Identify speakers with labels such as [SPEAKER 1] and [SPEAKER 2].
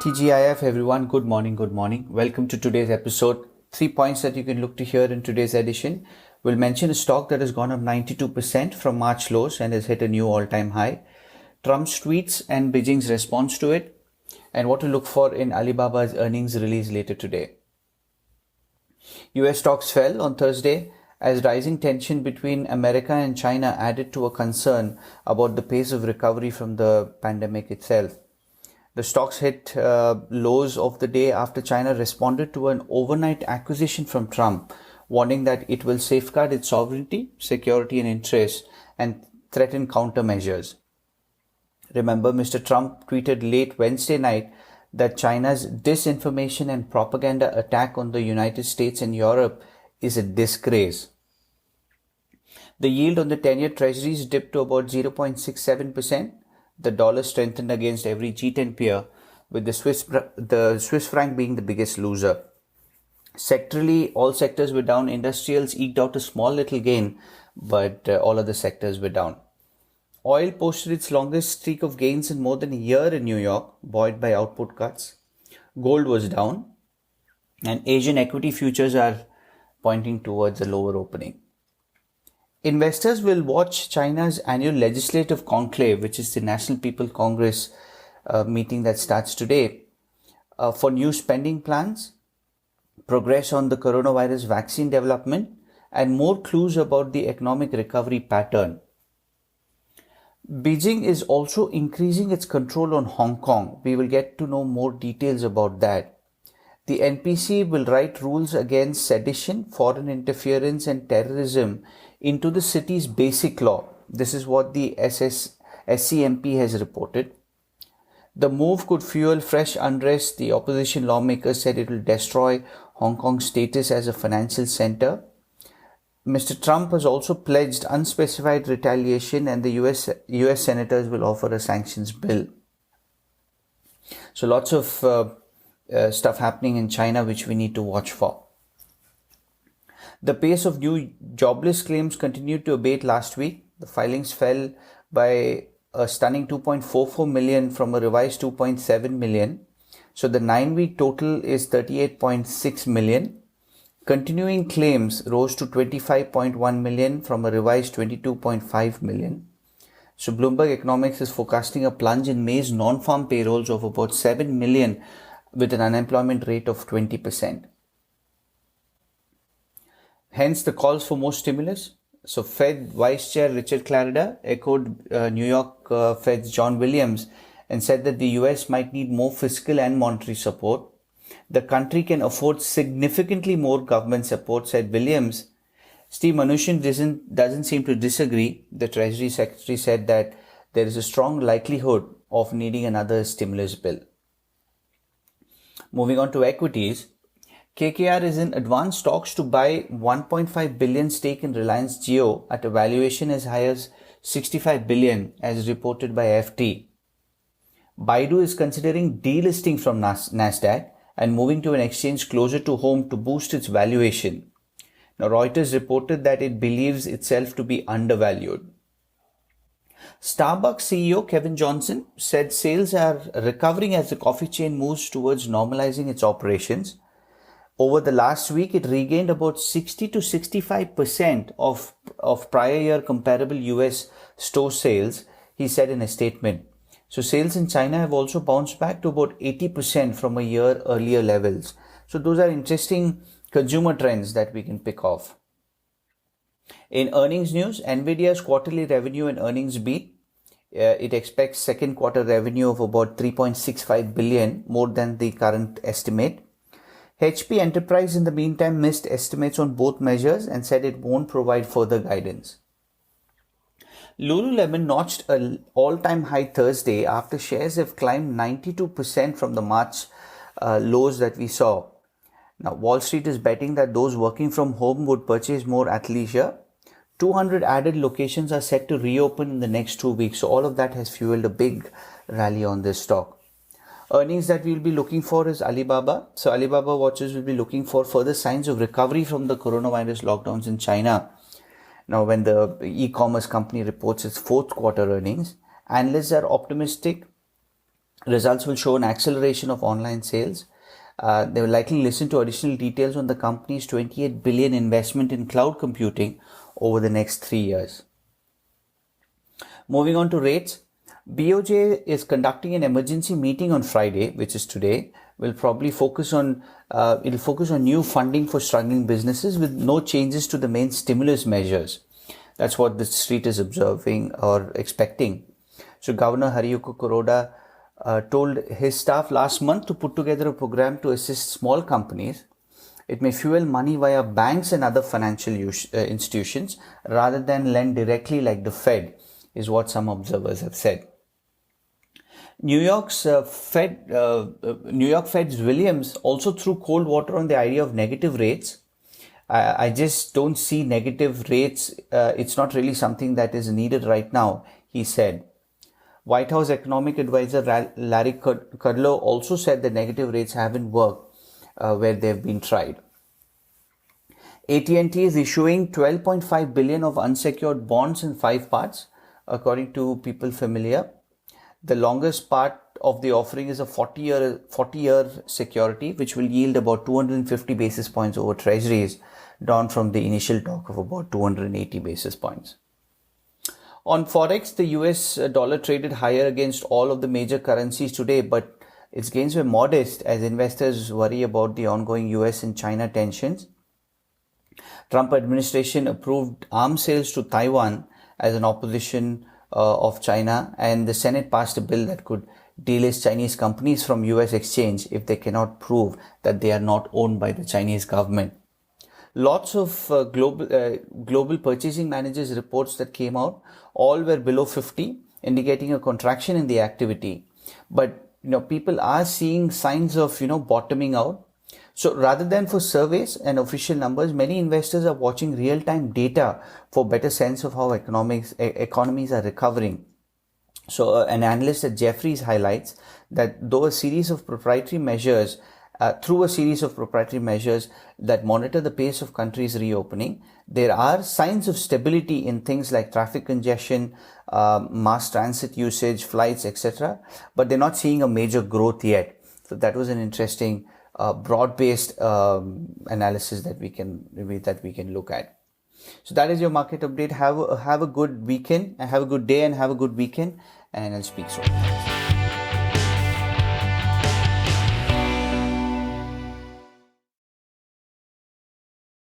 [SPEAKER 1] TGIF everyone, good morning, good morning. Welcome to today's episode. 3 points that you can look to hear in today's edition. We'll mention a stock that has gone up 92% from March lows and has hit a new all-time high. Trump's tweets and Beijing's response to it, and what to look for in Alibaba's earnings release later today. US stocks fell on Thursday as rising tension between America and China added to a concern about the pace of recovery from the pandemic itself. The stocks hit lows of the day after China responded to an overnight accusation from Trump, warning that it will safeguard its sovereignty, security and interests and threaten countermeasures. Remember, Mr. Trump tweeted late Wednesday night that China's disinformation and propaganda attack on the United States and Europe is a disgrace. The yield on the 10-year treasuries dipped to about 0.67%. The dollar strengthened against every G10 peer, with the Swiss franc being the biggest loser. Sectorally, all sectors were down. Industrials eked out a small little gain, but all other sectors were down. Oil posted its longest streak of gains in more than a year in New York, buoyed by output cuts. Gold was down, and Asian equity futures are pointing towards a lower opening. Investors will watch China's annual legislative conclave, which is the National People's Congress meeting that starts today, for new spending plans, progress on the coronavirus vaccine development, and more clues about the economic recovery pattern. Beijing is also increasing its control on Hong Kong. We will get to know more details about that. The NPC will write rules against sedition, foreign interference and terrorism into the city's basic law. This is what the SCMP has reported. The move could fuel fresh unrest. The opposition lawmakers said it will destroy Hong Kong's status as a financial center. Mr. Trump has also pledged unspecified retaliation, and the US senators will offer a sanctions bill. So lots of stuff happening in China which we need to watch for. The pace of new jobless claims continued to abate last week. The filings fell by a stunning 2.44 million from a revised 2.7 million. So the 9-week total is 38.6 million. Continuing claims rose to 25.1 million from a revised 22.5 million. So Bloomberg Economics is forecasting a plunge in May's non-farm payrolls of about 7 million with an unemployment rate of 20%. Hence the calls for more stimulus. So Fed Vice Chair Richard Clarida echoed New York Fed's John Williams and said that the US might need more fiscal and monetary support. The country can afford significantly more government support, said Williams. Steve Mnuchin doesn't seem to disagree. The Treasury Secretary said that there is a strong likelihood of needing another stimulus bill. Moving on to equities, KKR is in advanced talks to buy 1.5 billion stake in Reliance Jio at a valuation as high as 65 billion as reported by FT. Baidu is considering delisting from Nasdaq and moving to an exchange closer to home to boost its valuation. Now, Reuters reported that it believes itself to be undervalued. Starbucks CEO Kevin Johnson said sales are recovering as the coffee chain moves towards normalizing its operations. Over the last week, it regained about 60 to 65% of prior year comparable US store sales, he said in a statement. So sales in China have also bounced back to about 80% from a year earlier levels. So those are interesting consumer trends that we can pick off. In earnings news, Nvidia's quarterly revenue and earnings beat. It expects second quarter revenue of about 3.65 billion, more than the current estimate. HP Enterprise in the meantime missed estimates on both measures and said it won't provide further guidance. Lululemon notched an all-time high Thursday after shares have climbed 92% from the March lows that we saw. Now, Wall Street is betting that those working from home would purchase more athleisure. 200 added locations are set to reopen in the next 2 weeks. So all of that has fueled a big rally on this stock. Earnings that we'll be looking for is Alibaba. So Alibaba watchers will be looking for further signs of recovery from the coronavirus lockdowns in China. Now, when the e-commerce company reports its fourth quarter earnings, analysts are optimistic Results will show an acceleration of online sales. They will likely listen to additional details on the company's 28 billion investment in cloud computing over the next 3 years. Moving on to rates, BOJ is conducting an emergency meeting on Friday, which is today. Will probably focus on new funding for struggling businesses with no changes to the main stimulus measures. That's what the street is observing or expecting. So Governor Hariyuka Kuroda told his staff last month to put together a program to assist small companies. It may fuel money via banks and other financial institutions rather than lend directly like the Fed, is what some observers have said. New York Fed's Williams also threw cold water on the idea of negative rates. I just don't see negative rates. It's not really something that is needed right now, he said. White House economic advisor Larry Kudlow also said that negative rates haven't worked where they've been tried. AT&T is issuing 12.5 billion of unsecured bonds in 5 parts, according to people familiar. The longest part of the offering is a 40-year security, which will yield about 250 basis points over treasuries, down from the initial talk of about 280 basis points. On Forex, the US dollar traded higher against all of the major currencies today, but its gains were modest as investors worry about the ongoing US and China tensions. Trump administration approved arms sales to Taiwan as an opposition of China, and the Senate passed a bill that could delist Chinese companies from US exchange if they cannot prove that they are not owned by the Chinese government. Lots of global purchasing managers reports that came out, all were below 50, indicating a contraction in the activity. But people are seeing signs of bottoming out. So rather than for surveys and official numbers, many investors are watching real-time data for better sense of how economies are recovering. So an analyst at Jefferies highlights that through a series of proprietary measures that monitor the pace of countries reopening, there are signs of stability in things like traffic congestion, mass transit usage, flights, etc. But they're not seeing a major growth yet. So that was an interesting broad-based analysis that we can look at. So that is your market update. Have a good weekend, and have a good day, and have a good weekend, and I'll speak soon.